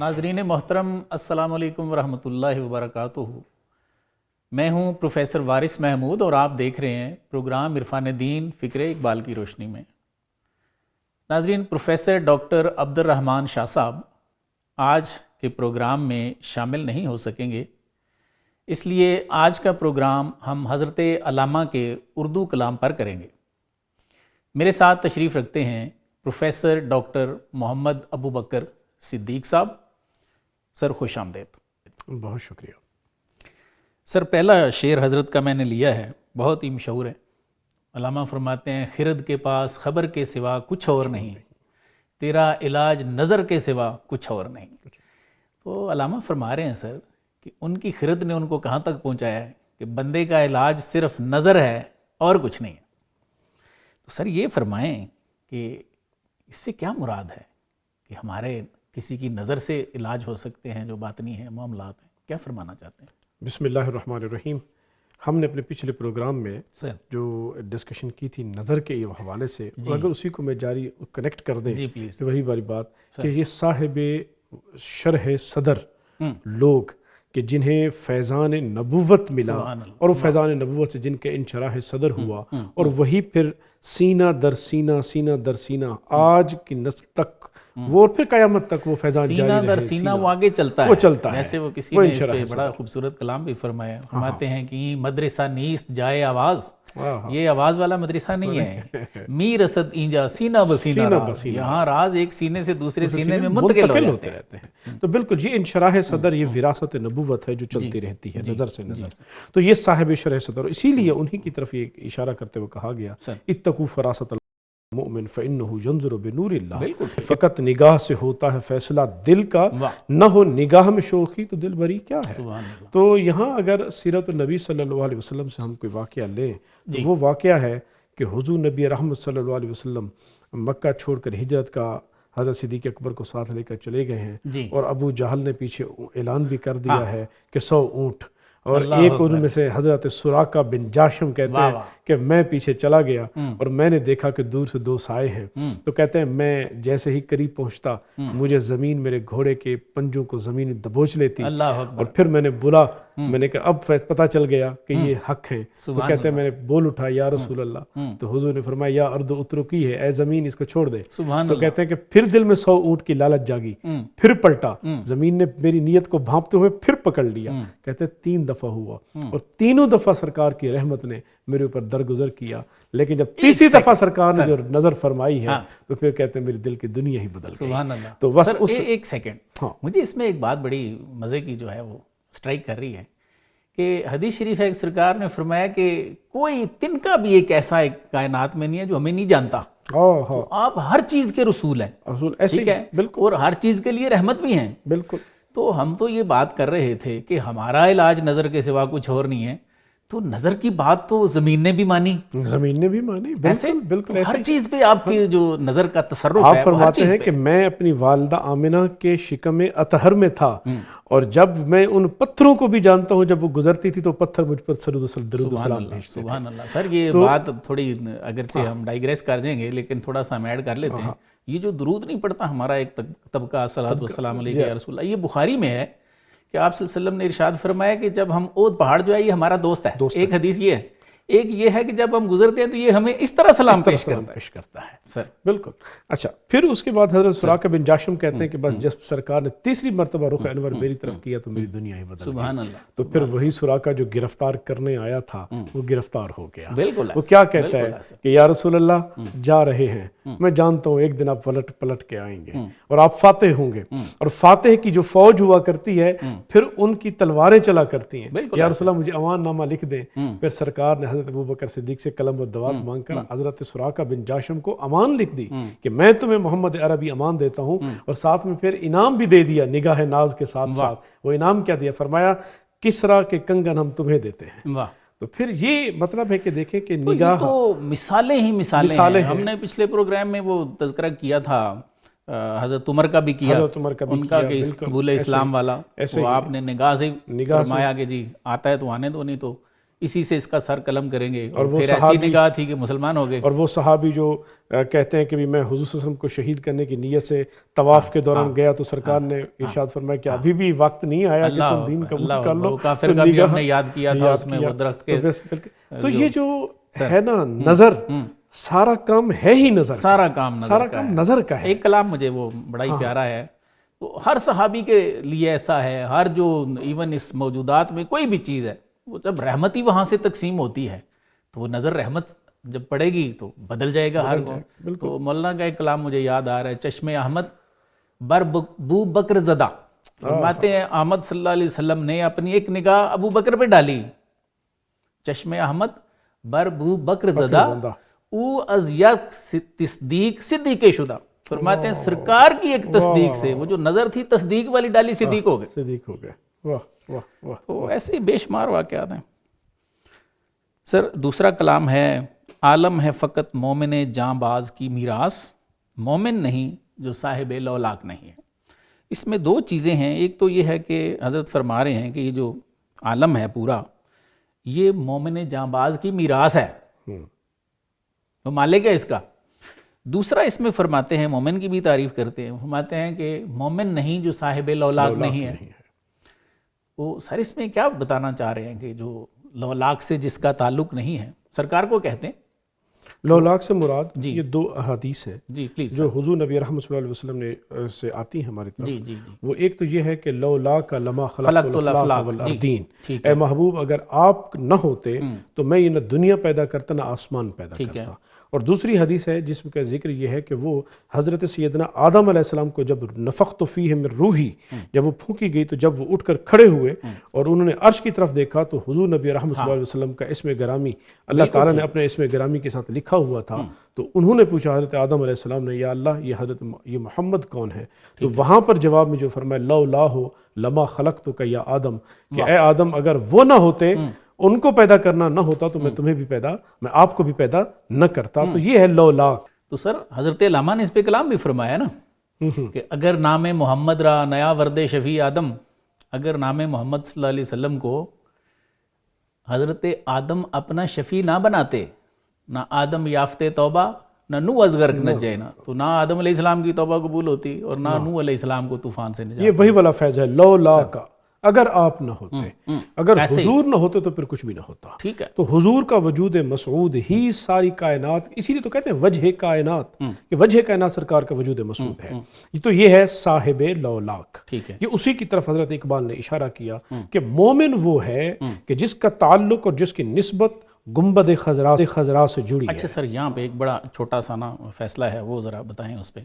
ناظرین محترم السلام علیکم ورحمۃ اللہ وبرکاتہ۔ میں ہوں پروفیسر وارث محمود اور آپ دیکھ رہے ہیں پروگرام عرفان دین فکر اقبال کی روشنی میں۔ ناظرین، پروفیسر ڈاکٹر عبد الرحمن شاہ صاحب آج کے پروگرام میں شامل نہیں ہو سکیں گے، اس لیے آج کا پروگرام ہم حضرت علامہ کے اردو کلام پر کریں گے۔ میرے ساتھ تشریف رکھتے ہیں پروفیسر ڈاکٹر محمد ابو بکر صدیق صاحب۔ سر خوش آمدید۔ بہت شکریہ سر، پہلا شعر حضرت کا میں نے لیا ہے، بہت ہی مشہور ہے۔ علامہ فرماتے ہیں خرد کے پاس خبر کے سوا کچھ اور نہیں، تیرا علاج نظر کے سوا کچھ اور نہیں۔ تو علامہ فرما رہے ہیں سر کہ ان کی خرد نے ان کو کہاں تک پہنچایا ہے کہ بندے کا علاج صرف نظر ہے اور کچھ نہیں ہے۔ تو سر یہ فرمائیں کہ اس سے کیا مراد ہے کہ ہمارے کسی کی نظر سے علاج ہو سکتے ہیں جو باطنی ہیں، معاملات ہیں، کیا فرمانا چاہتے ہیں؟ بسم اللہ الرحمن الرحیم۔ ہم نے اپنے پچھلے پروگرام میں سر جو ڈسکشن کی تھی نظر کے حوالے سے، اگر اسی کو میں جاری کنیکٹ کر دیں جی پلیز۔ تو وہی والی بات کہ یہ صاحب شرح صدر لوگ کہ جنہیں فیضان نبوت ملا اور وہ فیضان نبوت سے جن کے انشراح صدر ہوا اور وہی پھر سینہ در سینہ سینہ در سینہ آج کی نسل تک وہ پھر قیامت تک وہ فیضان جاری رہے، سینہ در سینہ وہ آگے چلتا ہے، وہ چلتا ہے۔ ویسے وہ کسی نے اس پہ بڑا خوبصورت کلام بھی فرمایا، فرماتے ہیں کہ مدرسہ نیست جائے آواز، یہ آواز والا مدرسہ نہیں ہے، میر اسد اینجا سینہ بسینہ راز، یہاں راز ایک سینے سے دوسرے سینے میں منتقل ہوتے رہتے ہیں۔ تو بالکل یہ انشراح صدر، یہ وراثت نبوت ہے جو چلتی رہتی ہے نظر سے نظر۔ تو یہ صاحب شرح صدر، اسی لیے انہی کی طرف یہ اشارہ کرتے ہوئے کہا گیا اتقوا فراست المؤمن فإنہ ینظر بنور اللہ۔ فقط نگاہ سے ہوتا ہے فیصلہ دل کا، نہ ہو نگاہ میں شوخی تو دل بری کیا ہے۔ تو یہاں اگر سیرت النبی صلی اللہ علیہ وسلم سے ہم کوئی واقعہ لیں تو وہ واقعہ ہے کہ حضور نبی رحمت صلی اللہ علیہ وسلم مکہ چھوڑ کر ہجرت کا حضرت صدیق اکبر کو ساتھ لے کر چلے گئے ہیں، اور ابو جہل نے پیچھے اعلان بھی کر دیا ہے کہ 100 اونٹ، اور ایک ان میں سے حضرت سراقہ بن جاشم کہتے ہیں کہ میں پیچھے چلا گیا اور میں نے دیکھا کہ دور سے 2 سائے ہیں، تو کہتے ہیں میں جیسے ہی قریب پہنچتا مجھے زمین میرے گھوڑے کے پنجوں کو زمین دبوچ لیتی، اور پھر میں نے بولا، میں نے کہا اب پتہ چل گیا کہ یہ حق ہے، تو کہتے ہیں میں نے بول اٹھا یا رسول اللہ، تو حضور نے فرمایا یا ارض اترکی ہے، اے زمین اس کو چھوڑ دے۔ تو کہتے ہیں کہ پھر دل میں 100 اونٹ کی لالچ جاگی، پھر پلٹا، زمین نے میری نیت کو بھانپتے ہوئے پھر پکڑ لیا۔ کہتے ہیں 3 دفعہ ہوا اور تینوں دفعہ سرکار کی رحمت نے میرے اوپر درگزر کیا، لیکن جب تیسری دفعہ سرکار نے جو نظر فرمائی ہے تو پھر کہتے ہیں میرے دل کی دنیا ہی بدل گئی۔ سبحان اللہ۔ تو بس ایک سیکنڈ، مجھے اس میں ایک بات بڑی مزے کی جو ہے وہ سٹرائک کر رہی ہے کہ حدیث شریف ہے، سرکار نے فرمایا کہ کوئی تنکا بھی ایک ایسا ایک کائنات میں نہیں ہے جو ہمیں نہیں جانتا، تو آپ ہر چیز کے رسول ہیں، ٹھیک ہے، اور ہر چیز کے لیے رحمت بھی ہیں۔ بالکل۔ تو ہم تو یہ بات کر رہے تھے کہ ہمارا علاج نظر کے سوا کچھ اور نہیں ہے، تو نظر کی بات تو زمین نے بھی مانی، زمین نے بھی مانی، بالکل ہر چیز پہ آپ کی جو نظر کا تصرف ہے۔ آپ فرماتے ہیں کہ میں اپنی والدہ آمنہ کے شکم اطہر میں تھا، اور جب میں ان پتھروں کو بھی جانتا ہوں، جب وہ گزرتی تھی تو پتھر مجھ پر درود و سلام بھیجتے تھے۔ سبحان اللہ۔ سر یہ بات تھوڑی اگرچہ ہم ڈائیگریس کر جائیں گے لیکن تھوڑا سا ہم ایڈ کر لیتے ہیں۔ یہ جو درود نہیں پڑتا ہمارا ایک طبقہ الصلاۃ والسلام علیکہ یا رسول اللہ، یہ بخاری میں ہے کہ آپ صلی اللہ علیہ وسلم نے ارشاد فرمایا کہ جب ہم اود پہاڑ جو ہے یہ ہمارا دوست ہے۔ ایک حدیث یہ ہے، ایک یہ ہے کہ جب ہم گزرتے ہیں تو یہ ہمیں اس طرح سلام پیش کرتا ہے۔ سر بالکل۔ اچھا، پھر اس کے بعد حضرت سراقہ بن جاشم کہتے ہیں کہ بس جب سرکار نے تیسری مرتبہ رخ انور میری طرف کیا تو میری دنیا ہی بدل گئی۔ سبحان اللہ۔ تو پھر وہی سراقہ جو گرفتار کرنے آیا تھا وہ گرفتار ہو گیا۔ بالکل۔ وہ کیا کہتا ہے کہ یا رسول اللہ جا رہے ہیں، میں جانتا ہوں ایک دن آپ پلٹ کے آئیں گے اور آپ فاتح ہوں گے، اور فاتح کی جو فوج ہوا کرتی ہے پھر ان کی تلواریں چلا کرتی ہیں، یا رسول اللہ مجھے امان نامہ لکھ دیں۔ پھر سرکار نے حضرت ابوبکر صدیق سے قلم و دوات مانگ کر حضرت سراقہ بن جاشم کو امان لکھ دی کہ میں تمہیں محمد عربی امان دیتا ہوں، اور ساتھ میں پھر انعام بھی دے دیا نگاہ ناز کے ساتھ ساتھ۔ وہ انعام کیا دیا؟ فرمایا کسرا کے کنگن ہم تمہیں دیتے ہیں۔ تو پھر یہ مطلب ہے کہ دیکھیں کہ نگاہ تو مثالیں ہی مثالیں ہیں۔ ہم نے پچھلے پروگرام میں وہ تذکرہ کیا تھا، حضرت عمر کا بھی کیا، ان کا کہ قبول اسلام والا، وہ آپ نے نگاہ سے فرمایا کہ جی آتا ہے تو آنے دو، نہیں تو اسی سے اس کا سر قلم کریں گے، اور وہ پھر ایسی نگاہ تھی کہ مسلمان ہو گئے. اور وہ صحابی جو کہتے ہیں کہ بھی میں حضور صلی اللہ علیہ وسلم کو شہید کرنے کی نیت سے طواف کے دوران گیا تو سرکار نے ارشاد فرمایا کہ ابھی بھی وقت نہیں آیا کہ تم دین قبول کر لو. کافر کا بھی ہم نے یاد کیا تھا اس میں وہ درخت کے. تو یہ جو ہے نا نظر، سارا کام ہے ہی نظر، سارا کام نظر کا ہے. ایک کلام مجھے وہ بڑا ہی پیارا ہے، وہ ہر صحابی کے لیے ایسا ہے، ہر جو ایون اس موجودات میں کوئی بھی چیز ہے، وہ جب رحمت ہی وہاں سے تقسیم ہوتی ہے تو وہ نظر رحمت جب پڑے گی تو بدل جائے گا ہر کو. تو مولانا کا ایک کلام مجھے یاد آ رہا ہے، چشم احمد بر بو بکر زدہ، فرماتے ہیں احمد صلی اللہ علیہ وسلم نے اپنی ایک نگاہ ابو بکر پہ ڈالی. چشم احمد بر بو بکر زدہ او از یک تصدیق صدیق شدہ. فرماتے ہیں سرکار کی ایک تصدیق سے وہ جو نظر تھی تصدیق والی ڈالی، صدیق ہو گئے. تو ایسے بے شمار واقعات ہیں. سر دوسرا کلام ہے، عالم ہے فقط مومن جاں باز کی میراث، مومن نہیں جو صاحب لولاک نہیں ہے. اس میں دو چیزیں ہیں. ایک تو یہ ہے کہ حضرت فرما رہے ہیں کہ یہ جو عالم ہے پورا، یہ مومن جاں باز کی میراث ہے، وہ مالک ہے اس کا. دوسرا اس میں فرماتے ہیں، مومن کی بھی تعریف کرتے ہیں، فرماتے ہیں کہ مومن نہیں جو صاحب لولاک نہیں ہے. وہ سر اس میں کیا بتانا چاہ رہے ہیں کہ جو لولاک سے جس کا تعلق نہیں ہے، سرکار کو کہتے ہیں لولاک سے مراد یہ دو احادیث ہیں جی پلیز جو حضور نبی رحمت صلی اللہ علیہ وسلم نے سے آتی ہیں ہماری طرف. جی وہ ایک تو یہ ہے کہ لولاک لما خلقت الافلاق والارضین، اے محبوب اگر آپ نہ ہوتے تو میں یہ نہ دنیا پیدا کرتا نہ آسمان پیدا کرتا. اور دوسری حدیث ہے جس میں کا ذکر یہ ہے کہ وہ حضرت سیدنا آدم علیہ السلام کو جب نفخت فیہ من روحی، جب وہ پھونکی گئی تو جب وہ اٹھ کر کھڑے ہوئے اور انہوں نے عرش کی طرف دیکھا تو حضور نبی رحمت صلی اللہ علیہ وسلم کا اسم گرامی اللہ تعالیٰ نے اپنے اسم گرامی کے ساتھ لکھا ہوا تھا. تو انہوں نے پوچھا حضرت آدم علیہ السلام نے، یا اللہ یہ محمد کون ہے؟ تو وہاں پر جواب میں جو فرمایا لولا ہو لما خلقتک یا آدم، کہ اے آدم اگر وہ نہ ہوتے، ان کو پیدا کرنا نہ ہوتا تو میں تمہیں بھی میں آپ کو بھی پیدا نہ کرتا. تو یہ ہے لولاک. تو سر حضرت علامہ نے اس پہ کلام بھی فرمایا نا کہ اگر نام محمد را نیا ورد شفیع آدم، اگر نام محمد صلی اللہ علیہ وسلم کو حضرت آدم اپنا شفیع نہ بناتے، نہ آدم یافتے توبہ نہ نو از غرق نجینا، تو نہ آدم علیہ السلام کی توبہ قبول ہوتی اور نہ نو علیہ السلام کو طوفان سے نجات. یہ وہی والا فیض ہے لولا کا. اگر آپ نہ ہوتے، اگر حضور نہ ہوتے تو پھر کچھ بھی نہ ہوتا. ٹھیک ہے. تو حضور کا وجود مسعود ہی ساری کائنات، اسی لیے تو کہتے ہیں وجہ کائنات، کہ وجہ کائنات سرکار کا وجود مسعود ہے. تو یہ ہے صاحب لولاک. ٹھیک ہے. یہ اسی کی طرف حضرت اقبال نے اشارہ کیا کہ مومن وہ ہے کہ جس کا تعلق اور جس کی نسبت گنبد خضرا سے جڑی ہے. اچھا سر یہاں پہ ایک بڑا چھوٹا سا نا فیصلہ ہے، وہ ذرا بتائیں اس پہ،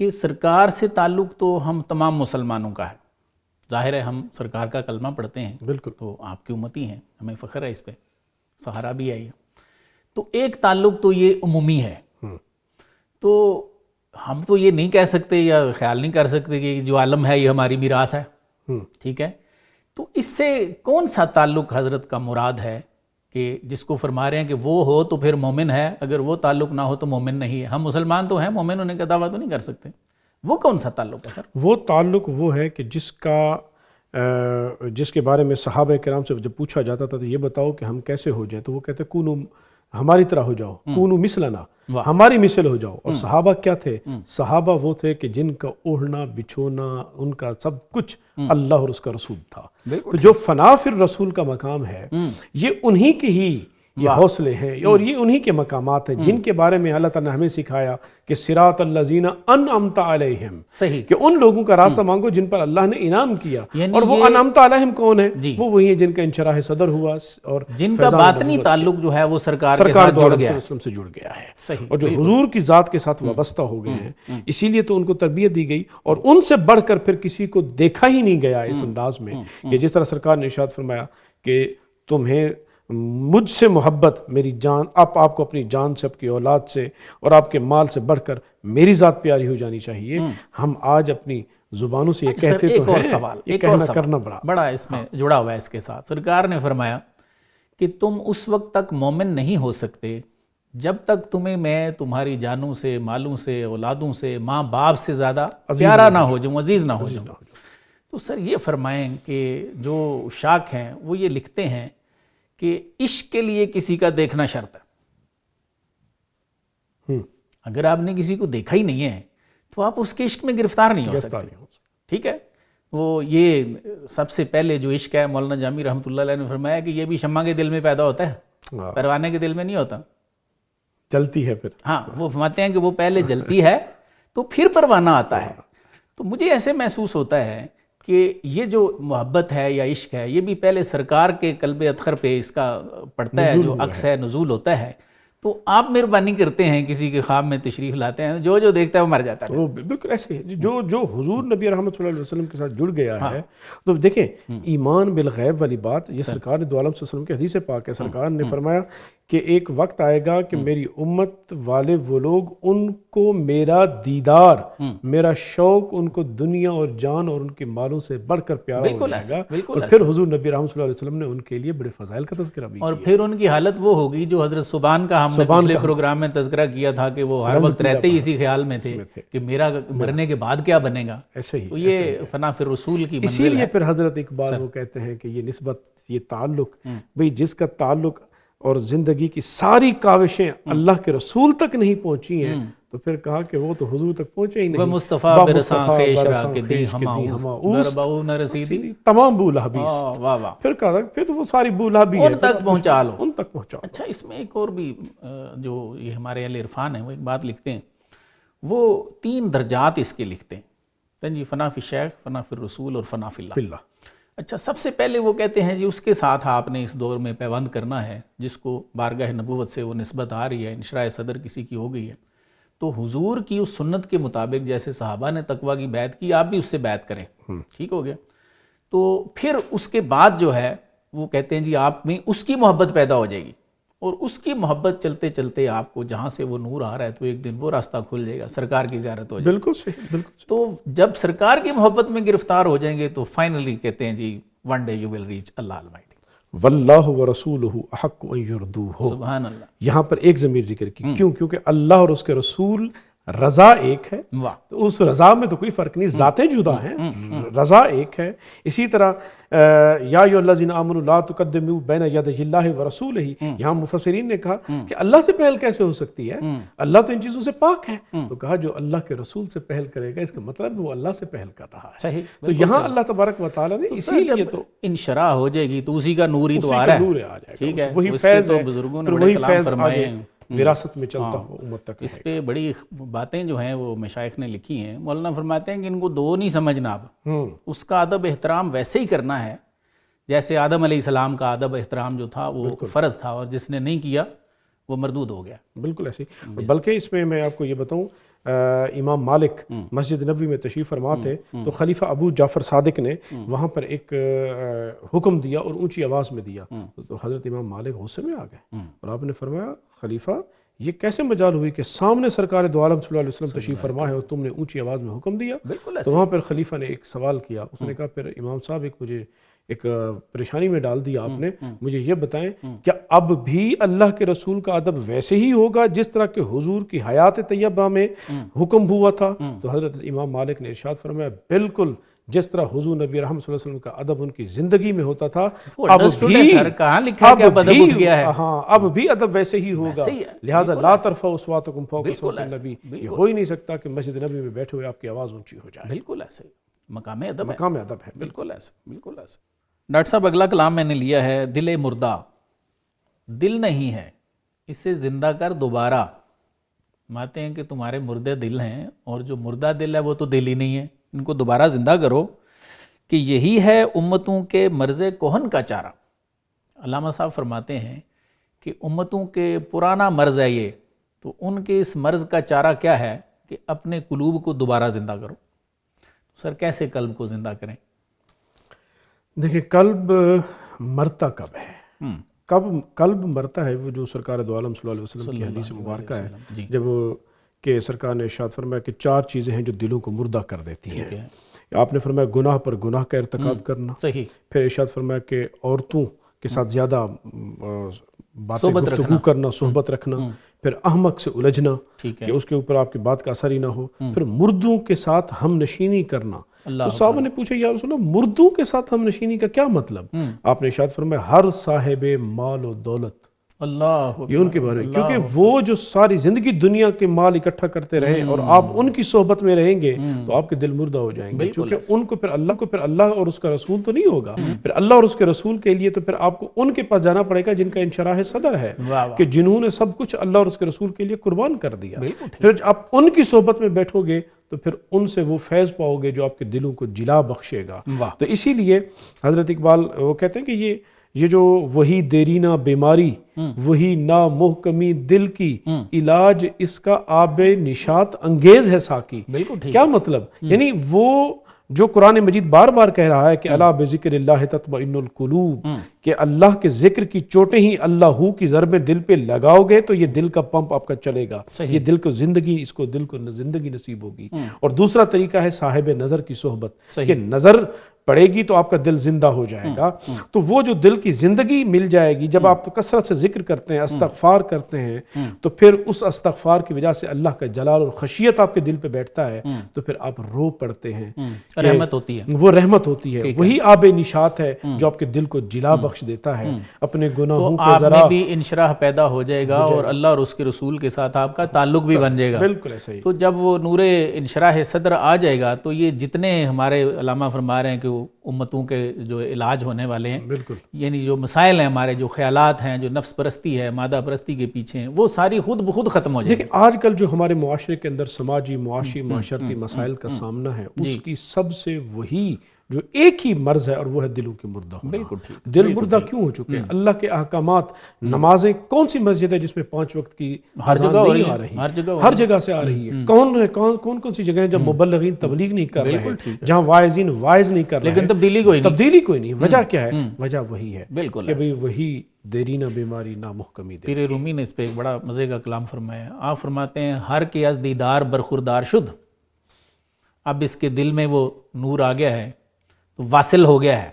کہ سرکار سے تعلق تو ہم تمام مسلمانوں کا ہے. ظاہر ہے ہم سرکار کا کلمہ پڑھتے ہیں، بالکل، تو آپ کی امتی ہیں، ہمیں فخر ہے اس پہ، سہارا بھی ہے یہ. تو ایک تعلق تو یہ عمومی ہے. تو ہم تو یہ نہیں کہہ سکتے یا خیال نہیں کر سکتے کہ جو عالم ہے یہ ہماری میراث ہے. ٹھیک ہے. تو اس سے کون سا تعلق حضرت کا مراد ہے کہ جس کو فرما رہے ہیں کہ وہ ہو تو پھر مومن ہے، اگر وہ تعلق نہ ہو تو مومن نہیں ہے؟ ہم مسلمان تو ہیں، مومن ہونے کا دعویٰ تو نہیں کر سکتے. وہ کون سا تعلق ہے سر؟ وہ تعلق وہ ہے کہ جس کے بارے میں صحابہ کرام سے جب پوچھا جاتا تھا تو یہ بتاؤ کہ ہم کیسے ہو جائیں، تو وہ کہتے کونو ہماری طرح ہو جاؤ، کونو مثلنا، ہماری مثل ہو جاؤ. اور صحابہ کیا تھے؟ صحابہ وہ تھے کہ جن کا اوڑھنا بچھونا ان کا سب کچھ اللہ اور اس کا رسول تھا. تو جو فنا فی الرسول کا مقام ہے، یہ انہی کی ہی یہ حوصلے ہیں اور یہ انہی کے مقامات ہیں جن کے بارے میں اللہ تعالیٰ نے ہمیں سکھایا کہ صراط الذین انعمت علیہم، صحیح، کہ ان لوگوں کا راستہ مانگو جن پر اللہ نے انعام کیا. اور وہ انعمت علیہم کون ہے؟ وہ وہی ہیں جن کا انشراح صدر ہوا اور جن کا باطنی تعلق جو ہے وہ سرکار کے ساتھ جڑ گیا ہے، سے جڑ گیا ہے. صحیح. اور جو حضور کی ذات کے ساتھ وابستہ ہو گئے ہیں، اسی لیے تو ان کو تربیت دی گئی اور ان سے بڑھ کر پھر کسی کو دیکھا ہی نہیں گیا اس انداز میں کہ جس طرح سرکار نے ارشاد فرمایا کہ تمہیں مجھ سے محبت، میری جان، آپ کو اپنی جان سے، آپ کی اولاد سے اور آپ کے مال سے بڑھ کر میری ذات پیاری ہو جانی چاہیے. ہم آج اپنی زبانوں سے یہ کہتے تو ہیں، یہ کہنا کرنا بڑا اس میں جڑا ہوا ہے اس کے ساتھ. سرکار نے فرمایا کہ تم اس وقت تک مومن نہیں ہو سکتے جب تک تمہیں میں تمہاری جانوں سے، مالوں سے، اولادوں سے، ماں باپ سے زیادہ پیارا نہ ہو جاؤں، عزیز نہ ہو جاؤں. تو سر یہ فرمائیں کہ جو شاک ہیں وہ یہ لکھتے ہیں کہ عشق کے لیے کسی کا دیکھنا شرط ہے. اگر آپ نے کسی کو دیکھا ہی نہیں ہے تو آپ اس کے عشق میں گرفتار نہیں ہو سکتے. ٹھیک ہے. وہ یہ سب سے پہلے جو عشق ہے مولانا جامی رحمۃ اللہ علیہ نے فرمایا کہ یہ بھی شمع کے دل میں پیدا ہوتا ہے, پروانے کے دل میں نہیں ہوتا, جلتی ہے پھر. ہاں, وہ فرماتے ہیں کہ وہ پہلے جلتی ہے تو پھر پروانہ آتا ہے. تو مجھے ایسے محسوس ہوتا ہے کہ یہ جو محبت ہے یا عشق ہے یہ بھی پہلے سرکار کے قلب اطہر پہ اس کا پڑتا ہے, جو عکس ہے, نزول ہوتا ہے. تو آپ مہربانی کرتے ہیں, کسی کے خواب میں تشریف لاتے ہیں, جو جو دیکھتا ہے وہ مر جاتا ہے. وہ بالکل ایسے ہے جو حضور نبی رحمت صلی اللہ علیہ وسلم کے ساتھ جڑ گیا ہے. تو دیکھیں ایمان بالغیب والی بات, یہ سرکار دو عالم صلی اللہ علیہ وسلم کی حدیث پاک ہے. سرکار نے فرمایا کہ ایک وقت آئے گا کہ میری امت والے وہ لوگ, ان کو میرا دیدار, میرا شوق ان کو دنیا اور جان اور ان کے مالوں سے بڑھ کر پیارا ہو جائے گا. اور پھر حضور نبی رحمت صلی اللہ علیہ وسلم نے ان کے لیے بڑے فضائل کا تذکرہ بھی اور پھر ان کی حالت وہ ہوگی جو حضرت سبحان کا ہم نے پچھلے پروگرام میں تذکرہ کیا تھا کہ وہ ہر وقت رہتے ہی اسی خیال میں تھے کہ میرا مرنے کے بعد کیا بنے گا. ایسے ہی تو یہ فنا فی الرسول کی منزل ہے. اسی لیے پھر حضرت اقبال وہ کہتے ہیں کہ یہ نسبت, یہ تعلق, بھئی جس کا تعلق اور زندگی کی ساری کاوشیں اللہ کے رسول تک نہیں پہنچی ہیں, تو پھر کہا کہ وہ تو حضور تک پہنچے ہی نہیں. وہ مصطفیٰ برساں خیش را کے دی ہماؤس درباؤ نہ رسیدی تمام بولہبیست. پھر کہا پھر تو وہ ساری بولہبی ان تک پہنچا لو, ان تک پہنچا. اچھا, اس میں ایک اور بھی جو یہ ہمارے اہل عرفان ہیں وہ ایک بات لکھتے ہیں, وہ 3 درجات اس کے لکھتے ہیں جی, فنا فی الشیخ, فنا فی الرسول اور فنا فی اللہ. اچھا, سب سے پہلے وہ کہتے ہیں جی اس کے ساتھ آپ نے اس دور میں پیوند کرنا ہے, جس کو بارگاہ نبوت سے وہ نسبت آ رہی ہے, انشراح صدر کسی کی ہو گئی ہے, تو حضور کی اس سنت کے مطابق جیسے صحابہ نے تقویٰ کی بیعت کی, آپ بھی اس سے بیعت کریں. ٹھیک ہو گیا. تو پھر اس کے بعد جو ہے وہ کہتے ہیں جی آپ میں اس کی محبت پیدا ہو جائے گی, اور اس کی محبت چلتے چلتے آپ کو جہاں سے وہ نور آ رہا ہے تو ایک دن وہ راستہ کھل جائے گا, سرکار کی زیارت ہو جائے گی. بالکل صحیح, بالکل. تو جب سرکار کی محبت میں گرفتار ہو جائیں گے تو فائنلی کہتے ہیں جی one day you will reach اللہ المائٹی. واللہ ورسولہ احق ان یرضوہ. سبحان اللہ. یہاں پر ایک ضمیر ذکر کی, کیوں؟ کیونکہ اللہ اور اس کے رسول رضا ایک ہے. تو اس رضا میں تو کوئی فرق نہیں, ذاتیں جدا ہیں, رضا ایک ہے. اسی طرح یا ایھا الذین آمنوا لا تقدموا بین یدی اللہ ورسولہ, یہاں مفسرین نے کہا کہ اللہ سے پہل کیسے ہو سکتی ہے, اللہ تو ان چیزوں سے پاک ہے. تو کہا جو اللہ کے رسول سے پہل کرے گا, اس کا مطلب وہ اللہ سے پہل کر رہا ہے. صحیح. تو یہاں اللہ تبارک و تعالیٰ نے اسی لیے تو انشراح ہو جائے گی تو اسی کا نور ہی تو آ رہا ہے. ٹھیک ہے, وہی فیض ہے, بزرگوں نے بڑے کلام فرمائے ہیں, وراثت میں چلتا ہو امت تک. اس پہ بڑی باتیں جو ہیں وہ مشائخ نے لکھی ہیں. مولانا فرماتے ہیں کہ ان کو دو نہیں سمجھنا, اب اس کا ادب احترام ویسے ہی کرنا ہے جیسے آدم علیہ السلام کا ادب احترام جو تھا وہ فرض تھا, اور جس نے نہیں کیا وہ مردود ہو گیا. بالکل ایسے ہی. بلکہ اس میں میں آپ کو یہ بتاؤں, امام مالک مسجد نبوی میں تشریف فرما تھے, تو خلیفہ ابو جعفر صادق نے وہاں پر ایک حکم دیا اور اونچی آواز میں دیا. تو حضرت امام مالک غصے میں آ گئے, اور آپ نے فرمایا خلیفہ یہ کیسے مجال ہوئی کہ سامنے سرکار دو عالم صلی اللہ علیہ وسلم تشریف فرما ہے اور تم نے اونچی آواز میں حکم دیا. تو وہاں پر خلیفہ نے ایک سوال کیا, اس نے کہا پھر امام صاحب مجھے ایک پریشانی میں ڈال دیا آپ نے, مجھے یہ بتائیں کیا اب بھی اللہ کے رسول کا ادب ویسے ہی ہوگا جس طرح کہ حضور کی حیات طیبہ میں حکم ہوا تھا؟ تو حضرت امام مالک نے ارشاد فرمایا بالکل جس طرح حضور نبی رحمت صلی اللہ علیہ وسلم کا ادب ان کی زندگی میں ہوتا تھا, اب بھی ادب ویسے ہی ہوگا. لہذا لا ترفعوا اصواتکم فوق صوت النبی, یہ ہو ہی نہیں سکتا کہ مسجد نبی میں بیٹھے ہوئے آپ کی آواز اونچی ہو جائے. بالکل ایسے مقام ادب ہے, مقام ادب ہے. بالکل ایسے, بالکل ایسے. ڈاکٹر صاحب اگلا کلام میں نے لیا ہے, دل مردہ, دل نہیں ہے اسے زندہ کر دوبارہ. ماتے ہیں کہ تمہارے مردے دل ہیں, اور جو مردہ دل ہے وہ تو دل ہی نہیں ہے, ان کو دوبارہ زندہ کرو, کہ یہی ہے امتوں کے مرض کہن کا چارہ. علامہ صاحب فرماتے ہیں کہ امتوں کے پرانا مرض ہے یہ, تو ان کے اس مرض کا چارہ کیا ہے کہ اپنے قلوب کو دوبارہ زندہ کرو. سر کیسے قلب کو زندہ کریں؟ دیکھیں قلب مرتا کب ہے, قلب مرتا ہے وہ جو سرکار دو عالم صلی اللہ علیہ وسلم کی حدیث مبارکہ ہے, جب کہ سرکار نے ارشاد فرمایا کہ 4 چیزیں ہیں جو دلوں کو مردہ کر دیتی ہیں. آپ نے فرمایا گناہ پر گناہ کا ارتکاب کرنا, پھر ارشاد فرمایا کہ عورتوں کے ساتھ زیادہ باتیں گفتگو کرنا, صحبت رکھنا, پھر احمق سے الجھنا کہ اس کے اوپر آپ کی بات کا اثر ہی نہ ہو, پھر مردوں کے ساتھ ہم نشینی کرنا, تو صحابہ نے پوچھا یا رسول اللہ مردوں کے ساتھ ہم نشینی کا کیا مطلب؟ آپ نے ارشاد فرمایا ہر صاحب مال و دولت، اللہ یہ ان کے بارے میں، کیونکہ وہ جو ساری زندگی دنیا کے مال اکٹھا کرتے رہے اور آپ ان کی صحبت میں رہیں گے تو آپ کے دل مردہ ہو جائیں گے، کیونکہ ان کو پھر اللہ اور اس کا رسول تو نہیں ہوگا، پھر اللہ اور اس کے رسول کے لیے تو پھر آپ کو ان کے پاس جانا پڑے گا جن کا انشراح صدر ہے، کہ جنہوں نے سب کچھ اللہ اور اس کے رسول کے لیے قربان کر دیا۔ پھر آپ ان کی صحبت میں بیٹھو گے تو پھر ان سے وہ فیض پاؤ گے جو آپ کے دلوں کو جلا بخشے گا۔ تو اسی لیے حضرت اقبال وہ کہتے ہیں کہ یہ جو وہی دیرینہ بیماری، وہی نامحکمی دل کی، علاج اس کا آب نشاط انگیز ہے ساقی۔ کیا مطلب؟ یعنی وہ جو قرآن مجید بار بار کہہ رہا ہے کہ الا بذکر اللہ تطمئن القلوب، کہ اللہ کے ذکر کی چوٹیں ہی اللہ کی ضربیں دل پہ لگاؤ گے تو یہ دل کا پمپ آپ کا چلے گا، یہ دل کو زندگی نصیب ہوگی۔ اور دوسرا طریقہ ہے صاحب نظر کی صحبت، کہ نظر پڑے گی تو آپ کا دل زندہ ہو جائے گا۔ تو وہ جو دل کی زندگی مل جائے گی جب آپ کثرت سے ذکر کرتے ہیں، استغفار کرتے ہیں، تو پھر اس استغفار کی وجہ سے اللہ کا جلال اور خشیت آپ کے دل پہ بیٹھتا ہے، تو پھر آپ رو پڑتے ہیں، رحمت ہوتی ہے، وہ رحمت ہوتی ہے، وہی آب نشاط ہے جو آپ کے دل کو جلا بخش دیتا ہے۔ اپنے گناہوں پہ آپ ذرا میں بھی انشراح پیدا ہو جائے گا اور اللہ اور اس کے رسول کے ساتھ آپ کا تعلق بھی بن جائے گا۔ بالکل ایسا ہی۔ تو جب وہ نور انشراح صدر آ جائے گا تو یہ جتنے ہمارے علامہ فرما رہے ہیں کہ وہ امتوں کے جو علاج ہونے والے ہیں، بالکل، یعنی جو مسائل ہیں ہمارے، جو خیالات ہیں، جو نفس پرستی ہے، مادہ پرستی کے پیچھے ہیں، وہ ساری خود بخود ختم ہو جائیں گی۔ دیکھیں آج کل جو ہمارے معاشرے کے اندر سماجی، معاشی، معاشرتی مسائل کا سامنا ہے، اس کی سب سے وہی جو ایک ہی مرض ہے اور وہ ہے دلوں کے مردہ ہونا۔ بالکل ٹھیک۔ دل مردہ کیوں ہو چکے ہیں؟ اللہ کے احکامات، نمازیں، کون سی مسجد ہے جس میں 5 وقت کی اذان نہیں آ رہی؟ ہر جگہ سے آ رہی ہے۔ کون سی جگہ ہیں جب مبلغین تبلیغ نہیں کر رہے ہیں، جہاں واعظین واعظ نہیں کر رہے ہیں، لیکن تبدیلی کوئی نہیں۔ وجہ کیا ہے؟ وجہ وہی ہے بالکل کہ بھئی وہی دیرینہ بیماری، نامحکمی دل۔ پیر رومی نے اس پہ ایک بڑا مزے کا کلام فرمایا۔ آپ فرماتے ہیں ہر کے از دیدار برخوردار شد، اب اس کے دل میں وہ نور آ گیا ہے، واصل ہو گیا ہے۔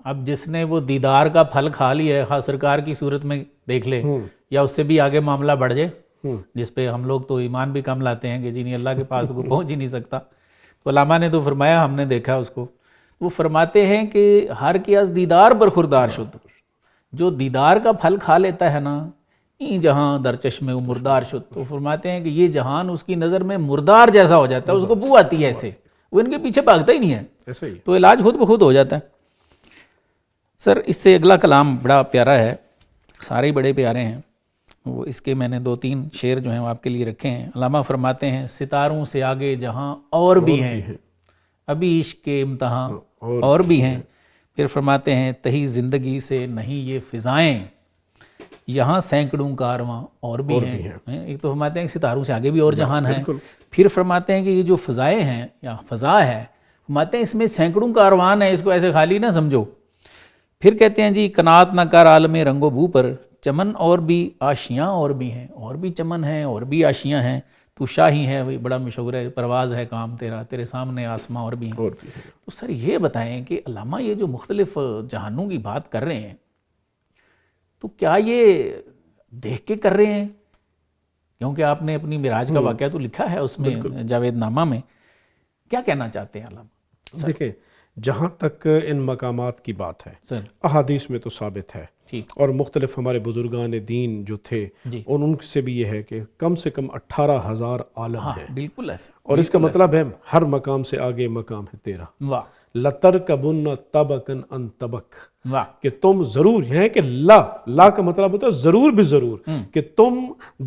اب جس نے وہ دیدار کا پھل کھا لیا ہے، خاص سرکار کی صورت میں دیکھ لے یا اس سے بھی آگے معاملہ بڑھ جائے، جس پہ ہم لوگ تو ایمان بھی کم لاتے ہیں کہ جی نہیں، اللہ کے پاس تو کوئی پہنچ ہی نہیں سکتا۔ تو علامہ نے تو فرمایا، ہم نے دیکھا اس کو، وہ فرماتے ہیں کہ ہر کے از دیدار برخوردار شد، جو دیدار کا پھل کھا لیتا ہے نا، این جہاں در چشمے وہ مردار شد، تو فرماتے ہیں کہ یہ جہان اس کی نظر میں مردار جیسا ہو جاتا ہے، اس کو بو آتی ہے ایسے، وہ ان کے پیچھے بھاگتا ہی نہیں ہے، ایسا ہی۔ تو علاج خود بخود ہو جاتا ہے۔ سر اس سے اگلا کلام بڑا پیارا ہے، سارے ہی بڑے پیارے ہیں، وہ اس کے میں نے 2-3 شعر جو ہیں وہ آپ کے لیے رکھے ہیں۔ علامہ فرماتے ہیں ستاروں سے آگے جہاں اور بھی ہیں، ابھی عشق کے امتحان اور بھی ہیں۔ پھر فرماتے ہیں تہی زندگی سے نہیں یہ فضائیں، یہاں سینکڑوں کارواں اور بھی ہیں۔ ایک تو فرماتے ہیں کہ ستاروں سے آگے بھی اور جہان ہیں، پھر فرماتے ہیں کہ یہ جو فضائیں ہیں یا فضا ہے، فرماتے ہیں اس میں سینکڑوں کاروان ہیں، اس کو ایسے خالی نہ سمجھو۔ پھر کہتے ہیں جی قناعت نہ کر عالم رنگ و بو پر، چمن اور بھی آشیاں اور بھی ہیں، اور بھی چمن ہیں اور بھی آشیاں ہیں، تو شاہی ہے، وہی بڑا مشہور ہے، پرواز ہے کام تیرا، تیرے سامنے آسماں اور بھی ہیں۔ تو سر یہ بتائیں کہ علامہ یہ جو مختلف جہانوں کی بات کر رہے ہیں، تو کیا یہ دیکھ کے کر رہے ہیں؟ کیونکہ آپ نے اپنی معراج کا واقعہ تو لکھا ہے اس میں جاوید نامہ میں، کیا کہنا چاہتے ہیں علامہ؟ دیکھیں جہاں تک ان مقامات کی بات ہے، سر احادیث میں تو ثابت ہے، اور مختلف ہمارے بزرگان دین جو تھے اور ان سے بھی یہ ہے کہ کم سے کم 18,000 عالم ہیں، بالکل ایسا، اور اس کا مطلب ہے ہر مقام سے آگے مقام ہے تیرا۔ واہ، لَتَرْكَبُنَّ طَبَقًا عَنْ طَبَقٍ، واہ، کہ تم ضرور، یہ ہے کہ لا کا مطلب ہوتا ہے ضرور بھی ضرور، کہ تم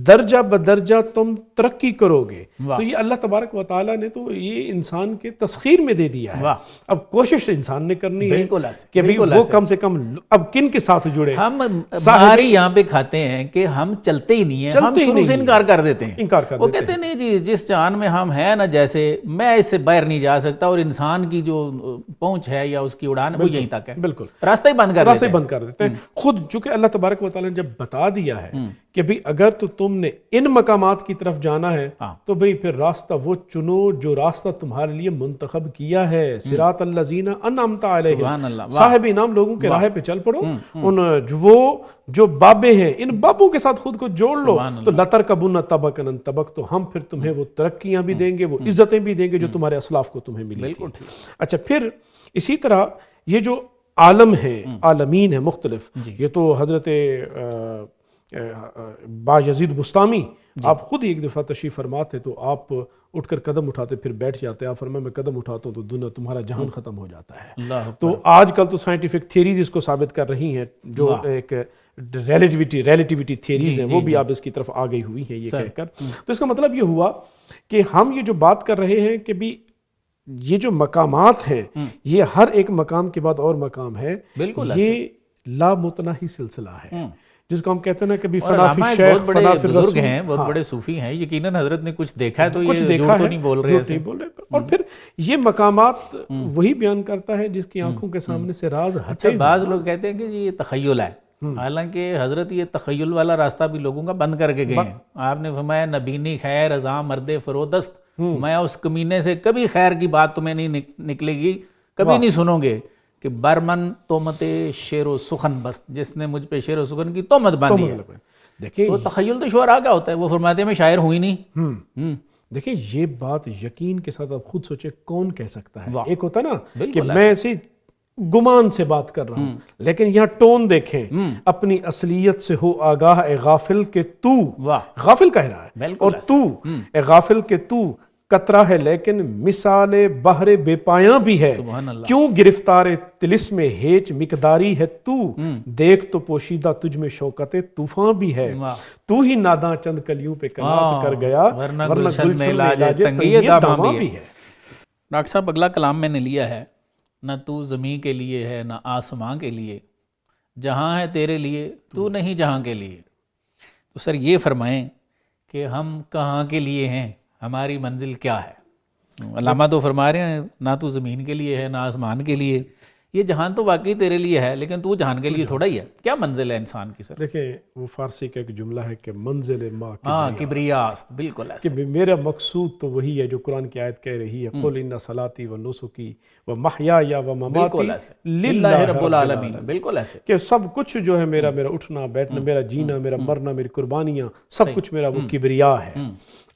درجہ بدرجہ تم ترقی کرو گے۔ تو یہ اللہ تبارک و تعالیٰ نے تو یہ انسان کے تسخیر میں دے دیا ہے۔ اب کوشش انسان نے کرنی ہے کہ بھی وہ کم سے کم اب کن کے ساتھ جڑے۔ ہم باہر یہاں پہ کھاتے ہیں کہ ہم چلتے ہی نہیں ہیں، ہم شروع سے انکار کر دیتے ہیں، وہ کہتے ہیں نہیں جی جس جہان میں ہم ہیں نا، جیسے میں اس سے باہر نہیں جا سکتا، اور انسان کی جو پہنچ ہے یا اس کی اڑان وہ یہیں تک ہے، بالکل راستہ ہی بند کر راستہ ہی بند کر دیتے ہیں خود. چونکہ اللہ تبارک و تعالیٰ نے جب بتا دیا ہے کہ بھئی اگر تو تم نے ان مقامات کی طرف جانا ہے تو بھئی پھر راستہ وہ چنو جو راستہ تمہارے لیے منتخب کیا ہے. صراط الذین انعمت علیہم, صاحب انعام لوگوں کے راہ پہ چل پڑو. ان جو بابے ہیں ان بابوں کے ساتھ خود کو جوڑ لو تو لترکبن طبقا عن طبق, تو ہم پھر تمہیں وہ ترقیاں بھی دیں گے, وہ عزتیں بھی دیں گے جو تمہارے اسلاف کو تمہیں ملی تھی. اچھا, پھر اسی طرح یہ جو عالم ہیں, عالمین ہیں مختلف, یہ تو حضرت باجزید بستامی آپ خود ایک دفعہ تشریف فرماتے تو آپ اٹھ کر قدم اٹھاتے پھر بیٹھ جاتے. آپ فرمائے میں قدم اٹھاتا ہوں تو دنیا تمہارا جہان ختم ہو جاتا ہے. تو آج کل تو سائنٹیفک تھیریز اس کو ثابت کر رہی ہیں, جو ایک ریلیٹیوٹی تھیریز ہیں وہ بھی آپ اس کی طرف آ گئی ہوئی ہیں یہ کہہ کر. تو اس کا مطلب یہ ہوا کہ ہم یہ جو بات کر رہے ہیں کہ بھی یہ جو مقامات ہیں یہ ہر ایک مقام کے بعد اور مقام ہے, یہ لامتناہی سلسلہ ہے جس کو ہم کہتے ہیں نا کبھی فنا فی الشیخ فنا فی الرسول ہیں, بہت بڑے صوفی ہیں, یقیناً حضرت نے کچھ دیکھا ہے تو یہ جھوٹ تو نہیں بول رہے. اور پھر یہ مقامات وہی بیان کرتا ہے جس کی آنکھوں کے سامنے سے راز ہٹے. بعض لوگ کہتے ہیں کہ جی یہ تخیل ہے, حالانکہ حضرت یہ تخیل والا راستہ بھی لوگوں کا بند کر کے گئے ہیں. آپ نے فرمایا نبینی خیر ازاں مرد فرودست, میں اس کمینے سے کبھی خیر کی بات تمہیں نہیں نکلے گی, کبھی نہیں سنو گے کہ برمن تومت شعر و سخن بست, جس نے مجھ پہ شعر و سخن کی تومت باندھی ہے. دیکھیں تو تخیل تو شعراء کا ہوتا ہے, وہ فرماتے ہیں میں شاعر ہوئی نہیں. دیکھیں یہ بات یقین کے ساتھ آپ خود سوچیں کون کہہ سکتا ہے. ایک ہوتا ہے نا کہ میں ایسی گمان سے بات کر رہا ہوں, لیکن یہاں ٹون دیکھیں, اپنی اصلیت سے ہو آگاہ اے غافل کہ تو, غافل کہہ رہا ہے, اور تو اے غافل کہ تو قطرہ ہے لیکن مثال بحر بے پایاں بھی ہے, کیوں گرفتار طلسم ہیچ مقداری ہے تو, دیکھ تو پوشیدہ تجھ میں شوکت طوفان بھی ہے, تو ہی ناداں چند کلیوں پہ کنات کر گیا ورنہ گلشن میں علاج تنگی داماں بھی ہے. ڈاکٹر صاحب اگلا کلام میں نے لیا ہے, نہ تو زمین کے لیے ہے نہ آسمان کے لیے, جہاں ہے تیرے لیے تو نہیں جہاں کے لیے. تو سر یہ فرمائیں کہ ہم کہاں کے لیے ہیں, ہماری منزل کیا ہے؟ علامہ تو فرما رہے ہیں نہ تو زمین کے لیے ہے نہ آسمان کے لیے, یہ جہان تو واقعی تیرے لیے ہے لیکن تو جہان کے لیے تھوڑا ہی ہے. کیا منزل ہے انسان کی سر؟ دیکھیں وہ فارسی کا ایک جملہ ہے کہ منزل ما کبریاست, بالکل ایسے کہ میرا مقصود تو وہی ہے جو قرآن کی آیت کہہ رہی ہے, قل ان صلاتی و نسکی و محیایا و مماتی للہ رب العالمین. بالکل ایسے کہ سب کچھ جو ہے میرا اٹھنا بیٹھنا, میرا جینا, میرا مرنا, میری قربانیاں, سب کچھ میرا وہ کبریا ہے.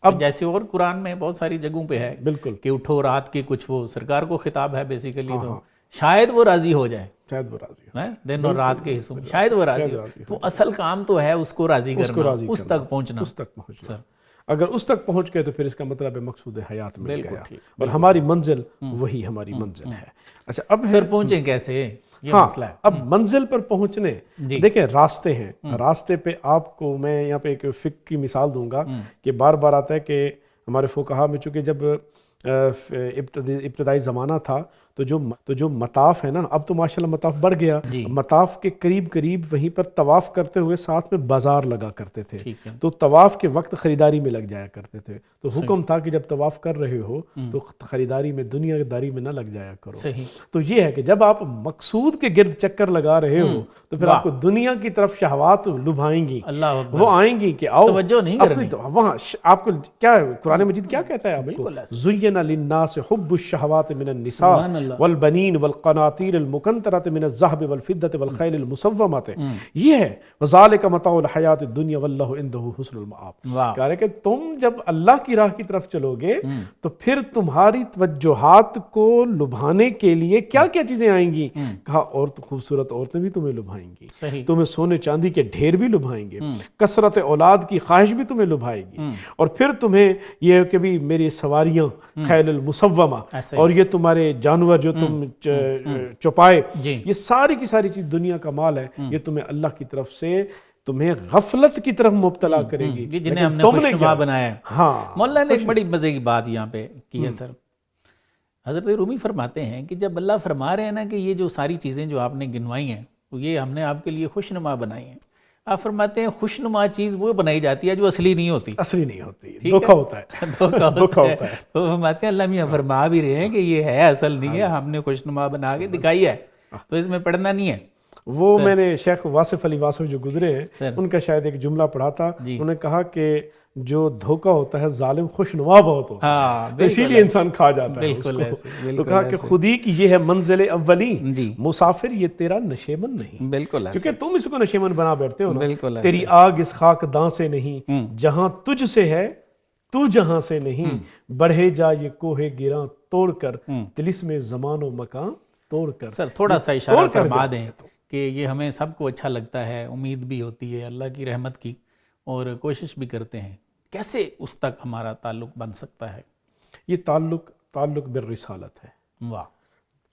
اب جیسے اور قرآن میں بہت ساری جگہوں پہ ہے بالکل کہ اٹھو رات کے کچھ, وہ سرکار کو خطاب ہے بیسیکلی, تو شاید وہ راضی ہو جائے, شاید وہ راضی ہو دن اور رات کے حصوں میں شاید وہ راضی ہو. تو اصل کام تو ہے اس کو راضی کرنا, اس تک پہنچنا. سر اگر اس تک پہنچ گئے تو پھر اس کا مطلب ہے مقصود حیات مل گیا, اور ہماری منزل وہی ہماری منزل ہے. اچھا اب سر پہنچیں کیسے, یہ مسئلہ ہے. اب منزل پر پہنچنے دیکھیں راستے ہیں, راستے پہ آپ کو میں یہاں پہ ایک فقہ کی مثال دوں گا کہ بار بار آتا ہے کہ ہمارے فقہا میں چونکہ جب ابتدائی زمانہ تھا تو جو مطاف ہے نا, اب تو ماشاءاللہ مطاف بڑھ گیا, مطاف کے قریب وہیں پر طواف کرتے ہوئے ساتھ میں بازار لگا کرتے تھے, تو طواف کے وقت خریداری میں لگ جایا کرتے تھے. تو حکم تھا کہ جب طواف کر رہے ہو تو خریداری میں, دنیا داری میں نہ لگ جایا کرو. تو یہ ہے کہ جب آپ مقصود کے گرد چکر لگا رہے ہو تو پھر آپ کو دنیا کی طرف شہوات لبھائیں گی, وہ آئیں گی کہ آؤ وہاں آپ کو کیا قرآن مجید کیا کہتا ہے آپ کو, زُيِّنَ لِلنَّاسِ حُبُّ الشَّهَوَاتِ مِنَ النِّسَاءِ والبنین والقناطیر المقنطرۃ من الذهب والفضة والخیل المسومۃ, یہ ہے وذالک متاع الحیات الدنیا واللہ عندہ حسن المآب. کہہ رہے کہ تم جب اللہ کی راہ کی طرف چلو گے تو پھر تمہاری توجہات کو لبھانے کے لیے کیا کیا چیزیں آئیں گی, کہا اور خوبصورت عورتیں بھی تمہیں لبھائیں گی, تمہیں سونے چاندی کے ڈھیر بھی لبھائیں گے, کثرت اولاد کی خواہش بھی تمہیں لبھائے گی, اور پھر تمہیں یہ کہ بھی میری سواریاں خیل المسومہ, اور یہ تمہارے جانور جو تم چپائے, یہ ساری کی ساری چیز دنیا کا مال ہے, یہ تمہیں اللہ کی طرف سے تمہیں غفلت کی طرف مبتلا کرے گی جنہیں ہم نے خوشنما بنایا ہے. مولانا نے ایک بڑی مزے کی بات یہاں پہ کی ہے سر. حضرت رومی فرماتے ہیں کہ جب اللہ فرما رہے ہیں نا کہ یہ جو ساری چیزیں جو آپ نے گنوائی ہیں تو یہ ہم نے آپ کے لیے خوشنما بنائی ہیں, آپ فرماتے ہیں خوشنما چیز وہ بنائی جاتی ہے جو اصلی نہیں ہوتی, دھوکہ ہوتا ہے, دھوکہ ہوتا ہے. تو فرماتے ہیں اللہ میاں فرما بھی رہے ہیں کہ یہ ہے اصل نہیں ہے, ہم نے خوشنما بنا کے دکھائی ہے, تو اس میں پڑھنا نہیں ہے. وہ میں نے شیخ واصف علی واصف جو گزرے ہیں ان کا شاید ایک جملہ پڑھا تھا، انہوں نے کہا کہ جو دھوکہ ہوتا ہے ظالم خوشنما بہت ہوتا ہے، اسی لیے انسان کھا جاتا ہے اس کو۔ تو کہا کہ خودی کی یہ ہے منزل اولی، مسافر یہ تیرا نشیمن نہیں، بالکل، کیونکہ تم اس کو نشیمن بنا بیٹھتے ہو نا۔ بالکل، تیری آگ اس خاک داں سے نہیں، جہاں تجھ سے ہے تو جہاں سے نہیں، بڑھے جا یہ کوہ گراں توڑ کر، طلسم زمان و مکان توڑ کر۔ سر تھوڑا سا اشارہ فرما دیں کہ یہ ہمیں سب کو اچھا لگتا ہے، امید بھی ہوتی ہے اللہ کی رحمت کی، اور کوشش بھی کرتے ہیں، کیسے اس تک ہمارا تعلق بن سکتا ہے؟ یہ تعلق بالرسالت ہے۔ واہ!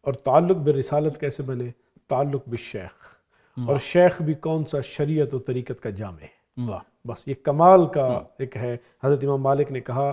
اور تعلق بالرسالت کیسے بنے؟ تعلق بالشیخ، اور شیخ بھی کون سا؟ شریعت و طریقت کا جامع ہے۔ واہ! بس یہ کمال کا ایک ہے۔ حضرت امام مالک نے کہا،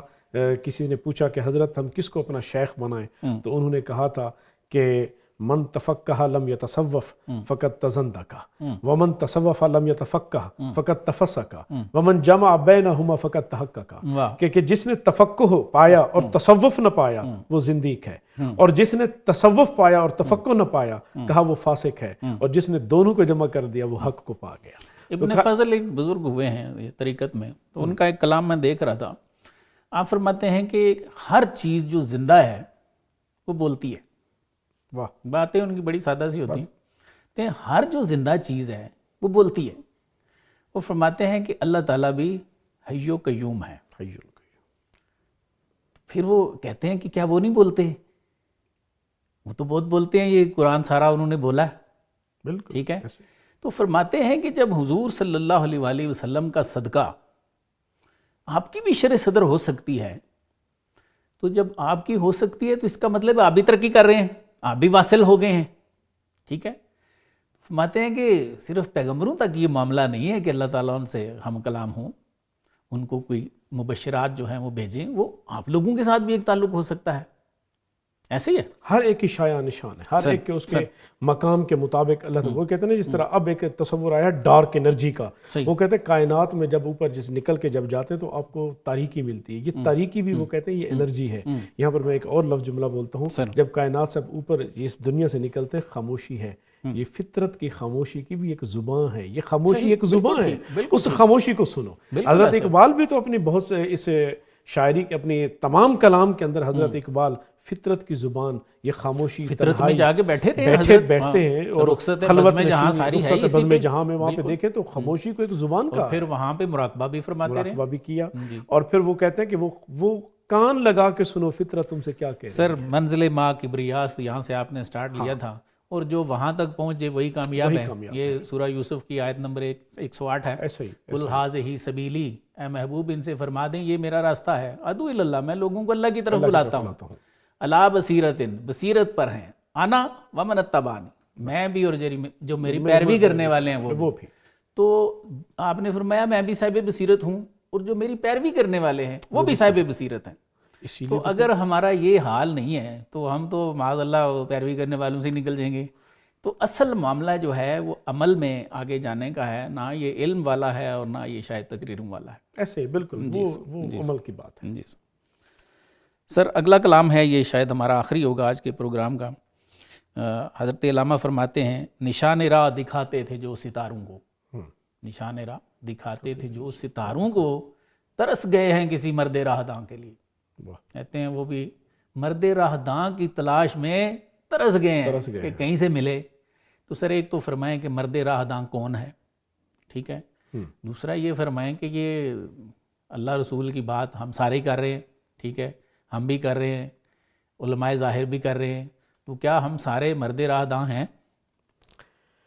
کسی نے پوچھا کہ حضرت ہم کس کو اپنا شیخ بنائیں، تو انہوں نے کہا تھا کہ من تفقہ لم یتصوف فقط تزندکا، ومن تصوف لم یتفقہ فقط تفسکا، ومن جمع بینہما فقط تحققا، کہ جس نے تفقہ پایا اور تصوف نہ پایا وہ زندیق ہے، اور جس نے تصوف پایا اور تفقہ نہ پایا کہا وہ فاسق ہے، اور جس نے دونوں کو جمع کر دیا وہ حق کو پا گیا۔ ابن فضل ایک بزرگ ہوئے ہیں یہ طریقت میں، تو ان کا ایک کلام میں دیکھ رہا تھا، آپ فرماتے ہیں کہ ہر چیز جو زندہ ہے وہ بولتی ہے۔ واہ! باتیں ان کی بڑی سادہ سی ہوتی ہیں، ہر جو زندہ چیز ہے وہ بولتی ہے۔ وہ فرماتے ہیں کہ اللہ تعالیٰ بھی حی و قیوم ہے، پھر وہ کہتے ہیں کہ کیا وہ نہیں بولتے؟ وہ تو بہت بولتے ہیں، یہ قرآن سارا انہوں نے بولا ہے، بالکل ٹھیک ہے۔ تو فرماتے ہیں کہ جب حضور صلی اللہ علیہ وآلہ وسلم کا صدقہ آپ کی بھی شرح صدر ہو سکتی ہے، تو جب آپ کی ہو سکتی ہے تو اس کا مطلب آپ بھی ترقی کر رہے ہیں، آپ بھی واصل ہو گئے ہیں، ٹھیک ہے۔ فرماتے ہیں کہ صرف پیغمبروں تک یہ معاملہ نہیں ہے کہ اللہ تعالیٰ ان سے ہم کلام ہوں، ان کو کوئی مبشرات جو ہیں وہ بھیجیں، وہ آپ لوگوں کے ساتھ بھی ایک تعلق ہو سکتا ہے، ایسے ہی ہے۔ ہر ایک کی شایع نشان ہے، ہر ایک کے اس کے مقام کے مطابق اللہ، وہ کہتے ہیں نا جس طرح اب ایک تصور آیا ڈارک انرجی کا، وہ کہتے ہیں کائنات میں جب اوپر جس نکل کے جب جاتے ہیں تو آپ کو تاریکی ملتی ہے، یہ تاریکی بھی وہ کہتے ہیں یہ انرجی ہے۔ یہاں پر میں ایک اور لفظ جملہ بولتا ہوں، جب کائنات سے اوپر اس دنیا سے نکلتے ہیں خاموشی ہے، یہ فطرت کی خاموشی کی بھی ایک زبان ہے، یہ خاموشی ایک زبان ہے، اس خاموشی کو سنو۔ حضرت اقبال بھی تو اپنی بہت سے اس شاعری کے اپنی تمام کلام کے اندر حضرت اقبال فطرت کی زبان، یہ خاموشی، فطرت میں جا کے بیٹھے ہیں، اور خلوت میں جہاں ساری ہے، رخصت بزم جہاں میں وہاں پہ دیکھیں تو خاموشی کو ایک زبان کا، پھر وہاں پہ مراقبہ بھی فرماتے رہے، مراقبہ بھی کیا، اور پھر وہ کہتے ہیں کہ وہ کان لگا کے سنو فطرت تم سے کیا کہہ رہی ہے۔ سر منزل ما کبریاست یہاں سے آپ نے سٹارٹ لیا تھا، اور جو وہاں تک پہنچے وہی کامیاب ہے۔ یہ سورہ یوسف کی آیت نمبر 108 ہے، قل ھٰذِھِ سبیلی، اے محبوب ان سے فرما دیں یہ میرا راستہ ہے، ادعو الی اللہ، میں لوگوں کو اللہ کی طرف بلاتا ہوں، علی بصیرۃ، بصیرت پر ہیں، انا ومن اتبعنی، میں بھی اور جو میری پیروی کرنے والے ہیں وہ بھی۔ تو آپ نے فرمایا میں بھی صاحب بصیرت ہوں، اور جو میری پیروی کرنے والے ہیں وہ بھی صاحب بصیرت ہیں۔ تو اگر ہمارا یہ حال نہیں ہے تو ہم تو معاذ اللہ پیروی کرنے والوں سے نکل جائیں گے۔ تو اصل معاملہ جو ہے وہ عمل میں آگے جانے کا ہے، نہ یہ علم والا ہے اور نہ یہ شاید تقریروں والا ہے۔ ایسے بالکل وہ عمل کی بات ہے۔ جی سر، اگلا کلام ہے، یہ شاید ہمارا آخری ہوگا آج کے پروگرام کا۔ حضرت علامہ فرماتے ہیں نشان راہ دکھاتے تھے جو ستاروں کو، نشان راہ دکھاتے تھے جو ستاروں کو، ترس گئے ہیں کسی مرد راہ داں کے لیے۔ کہتے ہیں وہ بھی مرد راہ داں کی تلاش میں ترس گئے ہیں کہ کہیں سے ملے۔ تو سر ایک تو فرمائیں کہ مرد راہ داں کون ہے، ٹھیک ہے، دوسرا یہ فرمائیں کہ یہ اللہ رسول کی بات ہم سارے کر رہے ہیں، ٹھیک ہے، ہم بھی کر رہے ہیں، علماء ظاہر بھی کر رہے ہیں، تو کیا ہم سارے مرد راہ داں ہیں؟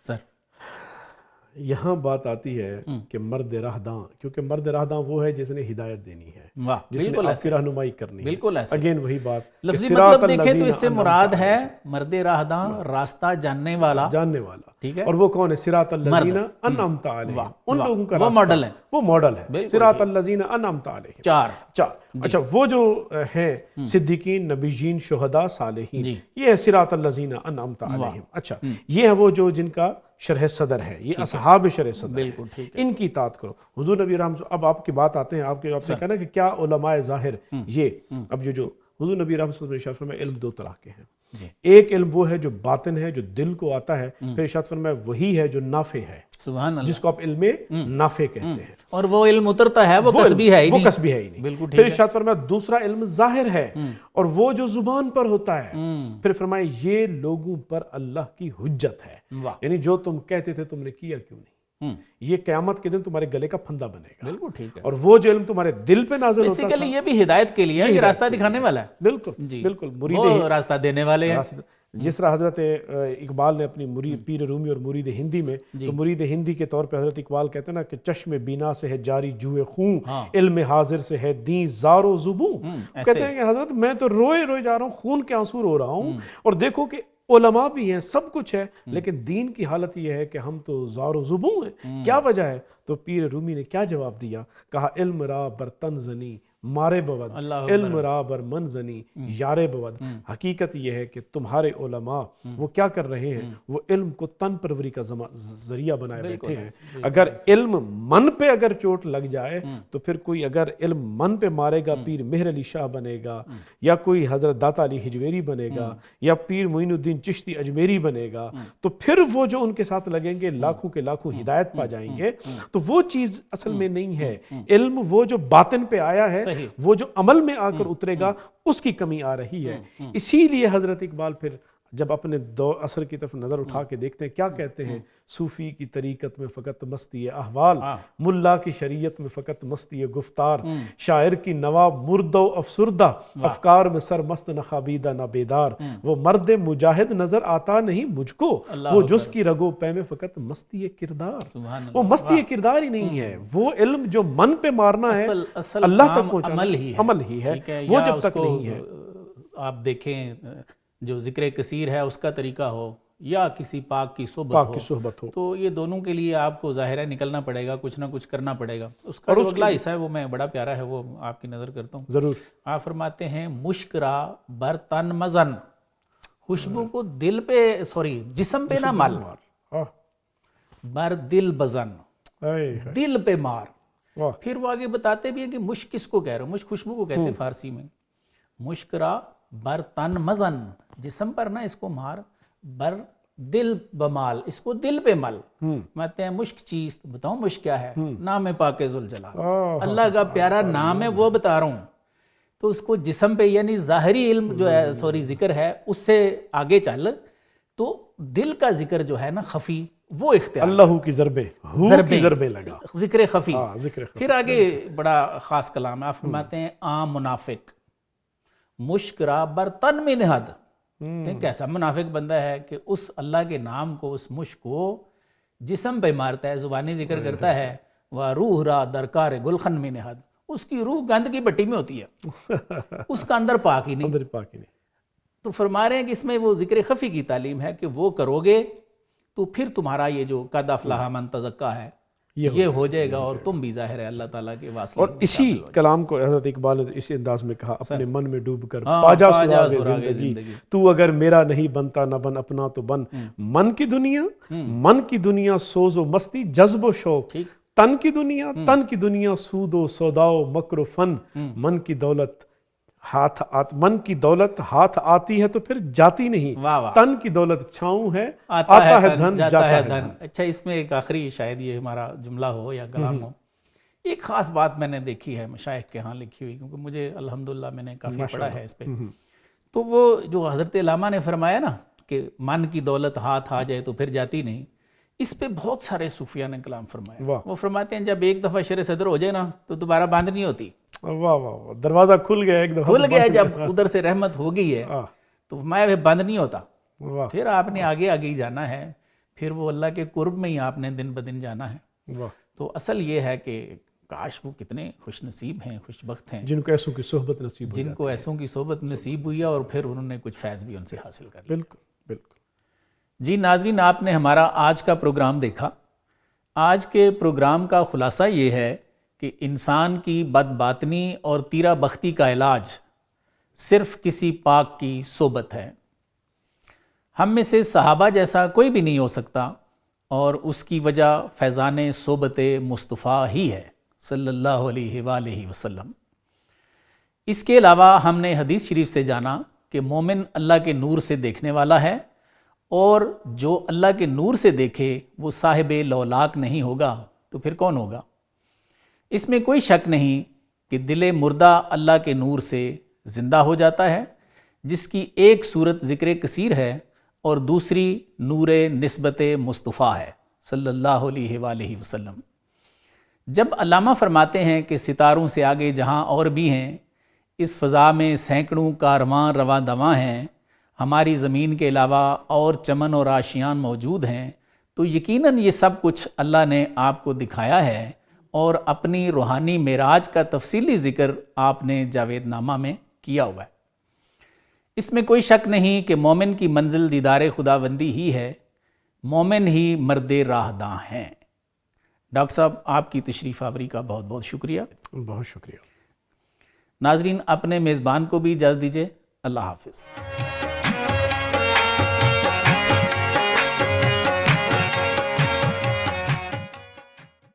سر یہاں بات آتی ہے کہ مرد راہ داں، کیونکہ مرد راہ داں وہ ہے جس نے ہدایت دینی ہے، جس نے آپ کی رہنمائی کرنی ہے۔ بالکل ایسا، اگین وہی بات، لفظی مطلب دیکھیں تو اس سے مراد ہے مرد راہ داں، راستہ جاننے والا، ٹھیک ہے، اور وہ کون ہے؟ صراط الذین انعمت علیہم، ان لوگوں کا راستہ، وہ ماڈل ہے، صراط الذین انعمت علیہم۔ چار اچھا، وہ جو ہیں صدیقین، نبیین، شہداء، صالحین، یہ ہے صراط الذین انعمت علیہم۔ اچھا، یہ ہے وہ جو جن کا شرح صدر ہے، یہ اصحاب شرح صدر ہے، ان کی اطاعت کرو۔ حضور نبی رحمت، اب آپ کی بات آتے ہیں، آپ نے کہا نا کہ کیا علماء ظاہر، یہ اب جو حضور نبی رحمت صلی اللہ علیہ وسلم نے علم دو طرح کے ہیں. جی. ایک علم وہ ہے جو باطن ہے، جو دل کو آتا ہے، پھر ارشاد فرمایا وہی ہے جو نافع ہے، سبحان اللہ. جس کو آپ علم نافع کہتے ہیں. اور وہ علم اترتا ہے، وہ کسبی ہے ہی وہ نہیں. کسبی ہے ہی نہیں. بالکل پھر ٹھیک ہے. ارشاد فرمایا دوسرا علم ظاہر ہے، اور وہ جو زبان پر ہوتا ہے. پھر فرمایا یہ لوگوں پر اللہ کی حجت ہے. واہ. یعنی جو تم کہتے تھے تم نے کیا کیوں نہیں، یہ قیامت کے دن تمہارے گلے کا پھندا بنے گا. بالکل ٹھیک ہے. اور وہ جو علم تمہارے دل پہ نازل ہوتا بیسیکلی یہ بھی ہدایت کے لیے ہے، یہ راستہ دکھانے والا ہے. بالکل جی بالکل وہ راستہ دینے والے ہیں. جس طرح حضرت اقبال نے اپنی پیر رومی اور مرید ہندی میں، تو مرید ہندی کے طور پہ حضرت اقبال کہتے ہیں نا کہ چشم بینا سے ہے جاری جوئے خون، علم حاضر سے ہے دین زار و زبوں. کہتے ہیں کہ حضرت میں تو روئے روئے جا رہا ہوں، خون کے آنسو رو رہا ہوں، اور دیکھو کہ علماء بھی ہیں، سب کچھ ہے، لیکن دین کی حالت یہ ہے کہ ہم تو زار و زبوں ہیں. کیا وجہ ہے؟ تو پیر رومی نے کیا جواب دیا؟ کہا علم را برتن زنی مارے بود، علم را بر من زنی یارے بود. حقیقت یہ ہے کہ تمہارے علماء وہ کیا کر رہے ہیں؟ وہ علم کو تن پروری کا ذریعہ بنائے بیٹھے ہیں. اگر علم من پہ اگر چوٹ لگ جائے تو پھر کوئی اگر علم من پہ مارے گا، پیر مہر علی شاہ بنے گا، یا کوئی حضرت داتا علی ہجویری بنے گا، یا پیر معین الدین چشتی اجمیری بنے گا، تو پھر وہ جو ان کے ساتھ لگیں گے لاکھوں کے لاکھوں ہدایت پا جائیں گے. تو وہ چیز اصل میں نہیں ہے. علم وہ جو باطن پہ آیا ہے، وہ جو عمل میں آ کر اترے گا، اس کی کمی آ رہی ہے. اسی لیے حضرت اقبال پھر جب اپنے دو اثر کی طرف نظر اٹھا کے دیکھتے ہیں، کیا کہتے ہیں؟ صوفی کی طریقت میں فقط مستی احوال، ملا کی شریعت میں فقط مستی گفتار، شاعر کی نوا مرد و افسردہ، افکار میں سر مست نہ خوابیدہ نہ بیدار. وہ مرد مجاہد نظر آتا نہیں مجھ کو، وہ جس کی رگو پے میں فقط مستی کردار. وہ مستی کردار ہی نہیں ہے، وہ علم جو من پہ مارنا ہے، اللہ تک پہنچانا عمل ہی ہے. وہ جب تک نہیں ہے، آپ دیکھیں جو ذکر کثیر ہے اس کا طریقہ ہو یا کسی پاک کی صحبت ہو، تو یہ دونوں کے لیے آپ کو ظاہرہ نکلنا پڑے گا، کچھ نہ کچھ کرنا پڑے گا. اس کا جو اگلا حصہ ہے وہ میں بڑا پیارا ہے، وہ آپ کی نظر کرتا ہوں. ضرور. آپ فرماتے ہیں مشکرا بر تن مزن، خوشبو کو دل پہ جسم پہ نہ مال، بر دل بزن، دل پہ مار. پھر وہ آگے بتاتے بھی ہیں کہ مشک کس کو کہہ رہے ہو؟ مشک خوشبو کو کہتے ہیں فارسی میں. مشکرا بر تن مزن، جسم پر نہ اس کو مار، بر دل بمال، اس کو دل پہ مل. ماتے ہیں مشک چیز، بتاؤں مشک کیا ہے؟ نام پاک ذوالجلال، اللہ کا پیارا نام ہے، وہ بتا رہا ہوں. تو اس کو جسم پہ یعنی ظاہری علم جو ہے ذکر ہے، اس سے آگے چل تو دل کا ذکر جو ہے نا خفی، وہ اختیار اللہ کی ضربے لگا، ذکر خفی. پھر آگے بڑا خاص کلام ہے. آپ فرماتے ہیں عام منافق مشکرا بر تن میں نہد. کیسا منافق بندہ ہے کہ اس اللہ کے نام کو، اس مشک کو جسم پہ مارتا ہے، زبانی ذکر کرتا ہے. وَرُوحُ را درکار گلخن میں نہد، اس کی روح گند کی بٹی میں ہوتی ہے، اس کا اندر پاک ہی نہیں. تو فرما رہے ہیں کہ اس میں وہ ذکر خفی کی تعلیم ہے کہ وہ کرو گے تو پھر تمہارا یہ جو قد افلح من تزکا ہے یہ ہو جائے گا، اور تم بھی ظاہر ہے اللہ تعالیٰ کے واسطے. اور اسی کلام کو حضرت اقبال نے اسی انداز میں کہا، اپنے من میں ڈوب کر پاجا سراغ زندگی، تو اگر میرا نہیں بنتا نہ بن اپنا تو بن. من کی دنیا سوز و مستی جذب و شوق، تن کی دنیا سود و سودا و مکر و فن. من کی دولت ہاتھ آتی ہے تو پھر جاتی نہیں، تن کی دولت چھاؤں ہے، آتا ہے دھن جاتا ہے دھن. اچھا، اس میں ایک آخری شاید یہ ہمارا جملہ ہو یا کلام ہو، ایک خاص بات میں نے دیکھی ہے مشائخ کے ہاں لکھی ہوئی، کیونکہ مجھے الحمدللہ میں نے کافی پڑھا ہے اس پہ. تو وہ جو حضرت علامہ نے فرمایا نا کہ من کی دولت ہاتھ آ جائے تو پھر جاتی نہیں، اس پہ بہت سارے صوفیاء نے کلام فرمایا. وہ فرماتے ہیں جب ایک دفعہ شر صدر ہو جائے نا تو دوبارہ بند نہیں ہوتی. واہ واہ، دروازہ کھل گیا، ایک دفعہ کھل گیا، جب ادھر سے رحمت ہو گئی ہے تو میں بند نہیں ہوتا. پھر آپ نے آگے ہی جانا ہے، پھر وہ اللہ کے قرب میں ہی آپ نے دن بدن جانا ہے. تو اصل یہ ہے کہ کاش وہ کتنے خوش نصیب ہیں، خوش بخت ہیں جن کو ایسوں کی صحبت نصیب ہوئی اور پھر انہوں نے کچھ فیض بھی ان سے حاصل کر لیا. بالکل بالکل. جی ناظرین، آپ نے ہمارا آج کا پروگرام دیکھا. آج کے پروگرام کا خلاصہ یہ ہے کہ انسان کی بد باطنی اور تیرہ بختی کا علاج صرف کسی پاک کی صحبت ہے. ہم میں سے صحابہ جیسا کوئی بھی نہیں ہو سکتا، اور اس کی وجہ فیضان صحبت مصطفیٰ ہی ہے صلی اللہ علیہ وآلہ وسلم. اس کے علاوہ ہم نے حدیث شریف سے جانا کہ مومن اللہ کے نور سے دیکھنے والا ہے، اور جو اللہ کے نور سے دیکھے وہ صاحب لولاک نہیں ہوگا تو پھر کون ہوگا؟ اس میں کوئی شک نہیں کہ دل مردہ اللہ کے نور سے زندہ ہو جاتا ہے، جس کی ایک صورت ذکر کثیر ہے اور دوسری نور نسبت مصطفیٰ ہے صلی اللہ علیہ وآلہ وسلم۔ جب علامہ فرماتے ہیں کہ ستاروں سے آگے جہاں اور بھی ہیں، اس فضا میں سینکڑوں کارواں رواں دواں ہیں، ہماری زمین کے علاوہ اور چمن اور آشیان موجود ہیں، تو یقیناً یہ سب کچھ اللہ نے آپ کو دکھایا ہے، اور اپنی روحانی معراج کا تفصیلی ذکر آپ نے جاوید نامہ میں کیا ہوا ہے۔ اس میں کوئی شک نہیں کہ مومن کی منزل دیدار خداوندی ہی ہے، مومن ہی مرد راہ داں ہیں۔ ڈاکٹر صاحب، آپ کی تشریف آوری کا بہت بہت شکریہ۔ بہت شکریہ۔ ناظرین، اپنے میزبان کو بھی اجازت دیجیے۔ اللہ حافظ۔